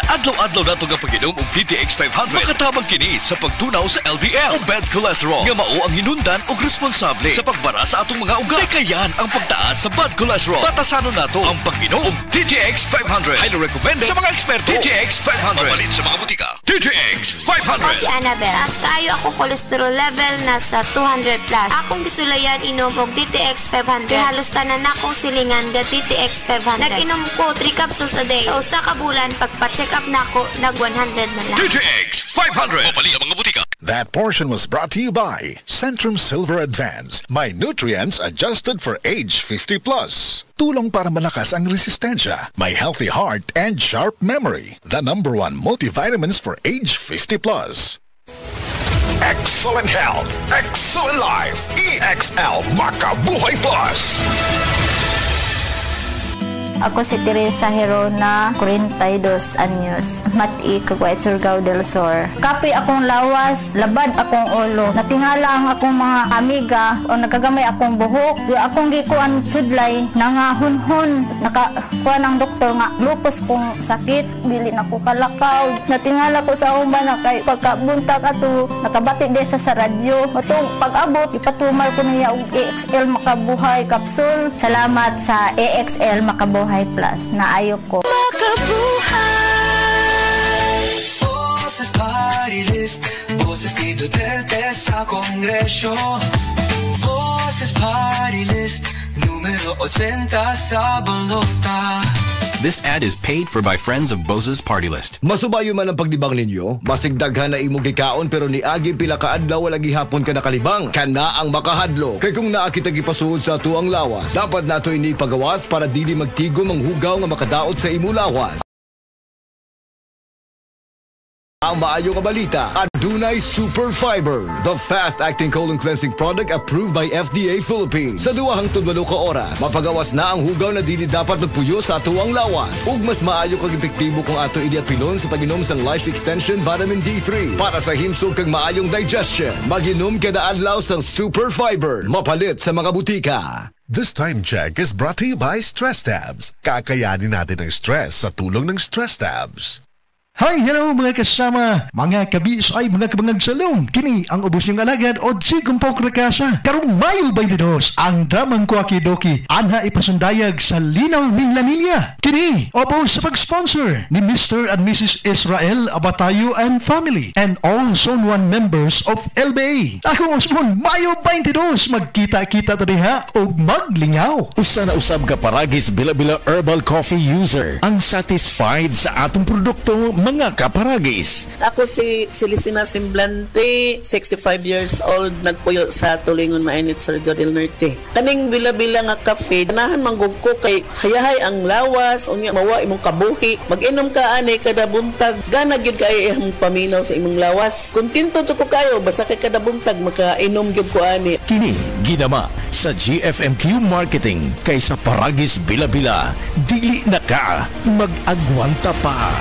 Adlaw-adlaw na itong pag-inom og DTX 500. Makatabang kini sa pagtunaw sa LDL o bad cholesterol. Nga mao ang hinundan og responsable sa pagbara sa atong mga ugat. Kayan ang pagtaas sa bad cholesterol. Batasanon nato ang pag-inom og DTX 500. Highly recommended sa mga eksperto. DTX 500. Mapalit sa mga butika. DTX 500. Ako si Annabel. As kayo ako cholesterol level nasa 200 plus. Akong gisulayan inom og DTX 500. Halos tanan akong silingan ga DTX 500. Nag-inom ko 3 capsules a day. Sa usa ka bulan pagpa-check up nako nag 100 na lang. DTX 500. Mapalit sa mga butika. That portion was brought to you by Centrum Silver Advance. My nutrients adjusted for age 50 plus. Tulong para malakas ang resistensya, my healthy heart and sharp memory. The #1 multivitamins for age 50 plus. Excellent health, excellent life. EXL Makabuhay Plus. Ako si Teresa Herona, 42 anyos, mati kagway Surigao del Sur. Kapi akong lawas, labad akong ulo. Natingala ang akong mga amiga o nagagamay akong buhok. Yung akong gikuan sudlay, nangahunhon. Nakakuha ng doktor nga, lupus kong sakit, dili na ko kalakaw. Natingala ko sa umba na kay pagkabuntag ato, nakabati desa sa radyo. Atong pag-abot, ipatumar ko niya og EXL Makabuhay Capsule. Salamat sa EXL Makabuhay Plus na ayok ko. Makabuhay! Boses Party List, boses ni Duterte sa Kongresyo. Boses Party List, numero 80 sa balota. This ad is paid for by friends of Bose's Party List. Masubayo man ang pagdibang ninyo, masigdaghan na imong gikaon pero ni agi pila ka adlaw wala gihapon ka nakalibang. Kana ang makahadlo. Kay kung naa kita gipasuod sa tuang lawas, dapat nato ini pagawas para dili magtigom ang hugaw nga makadaot sa imo lawas. Ang maayo nga balita, adunay Super Fiber, the fast-acting colon cleansing product approved by FDA Philippines. Sa 2 ka oras, mapagawas na ang hugaw na dili dapat magpuyo sa atuang lawas. Ug mas maayo kag epektibo kung ato idiapilon sa pag-inom sang Life Extension Vitamin D3 para sa himsog kag maayong digestion. Mag-inom kada adlaw sang Super Fiber, mapalit sa mga butika. This time check is brought to you by Stress Tabs. Kakayanin natin ang stress sa tulong ng Stress Tabs. Hi, hello mga kasama, mga kabis ay mga kabangag salong. Kini ang ubos niyong alagad o Chigumpok Rakasa. Karong Mayo 22, ang dramang Kuakidoki anha ipasundayag sa Linaw Minglanilla. Kini, opo sa pag-sponsor ni Mr. and Mrs. Israel Abatayo and family and all Zone 1 members of LBA. Akong usmon, Mayo 22, magkita-kita tadiha o maglingaw. Usa na usab ka paragis bila-bila herbal coffee user ang satisfied sa atong produkto mga kaparagis. Ako si Celisina Semblante, 65 years old, nagpuyo sa Tulingon Mainit, Surigao del Norte. Kaning bila-bila nga kafe, ganahan manggug ko kay hayahay ang lawas, unya mawa imong kabuhi. Mag-inom ka ani kada buntag, gana gyud kay imong paminaw sa imong lawas. Kontento jud ko kayo basta kay kada buntag makainom gyud ko ani. Kini ginama sa GFMQ Marketing kay sa paragis bila-bila, dili na ka mag-agwanta pa.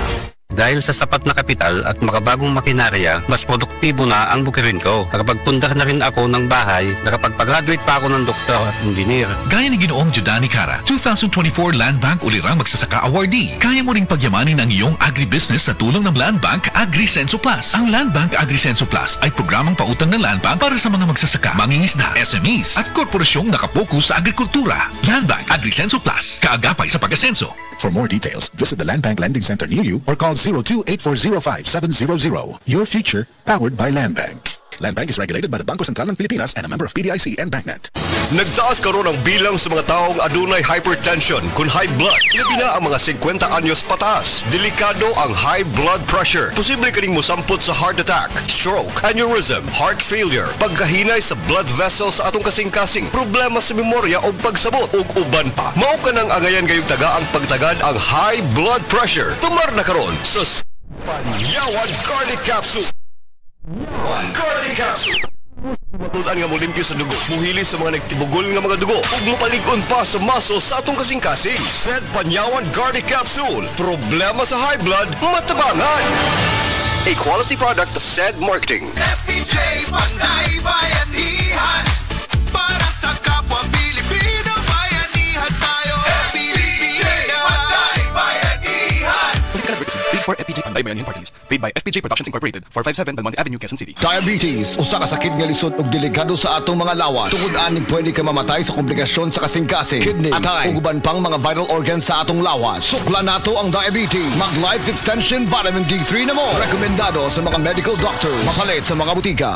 Dahil sa sapat na kapital at makabagong makinarya, mas produktibo na ang bukirin ko. Nakapagpundar na rin ako ng bahay, nakapagpag-graduate pa ako ng doktor at engineer. Gaya ni Ginoong Judani Cara, 2024 Land Bank Ulirang Magsasaka Awardee. Kaya mo ring pagyamanin ang iyong agribusiness sa tulong ng Land Bank AgriSenso Plus. Ang Land Bank AgriSenso Plus ay programang pautang ng Land Bank para sa mga magsasaka, mangingisda, SMEs at korporasyong nakapokus sa agrikultura. Land Bank AgriSenso Plus, kaagapay sa pag-asenso. For more details, visit the Land Bank Lending Center near you or call 02-8405-700. Your future, powered by Land Bank. Land Bank is regulated by the Bangko Sentral ng Pilipinas and a member of PDIC and BancNet. Nagtaas karon ang bilang sa mga taong adunay hypertension kun high blood. Labi na ang mga 50 anyos pataas. Delikado ang high blood pressure. Posible kaning mosampot sa heart attack, stroke, aneurysm, heart failure, pagkahinay sa blood vessels sa atong kasing-kasing, problema sa memorya o pagsabot ug uban pa. Mao ka nang angayan gayong taga ang pagtagad ang high blood pressure. Tumar na karon sa Panyawan Cardiac Capsule. Cardiac Capsule. Matulaan nga mo limpyo sa dugo, muhili sa mga nagtibugol nga mga dugo, ug mupaligon pa sa maso sa atong kasing-kasing. Said Panyawan Cardiac Capsule. Problema sa high blood, matabangan. A quality product of SED Marketing. FPJ Panay Bayanihan, para sa kapwa Pilipino, bayanihan tayo. FPJ Panay Bayanihan. for FPJ Panday Bayanihan Party List. Paid by FPJ Productions Incorporated, 457 Belmonte Avenue, Quezon City. Diabetes, usa ka sakit nga lisod ug delikado sa atong mga lawas. Tungod aning pwede ka mamatay sa komplikasyon sa kasing-kasing, kidney, atay, ug uban pang mga vital organs sa atong lawas. Sukla nato ang diabetes. Mag Life Extension Vitamin D3 na mo. Rekomendado sa mga medical doctors. Mapalit sa mga butika.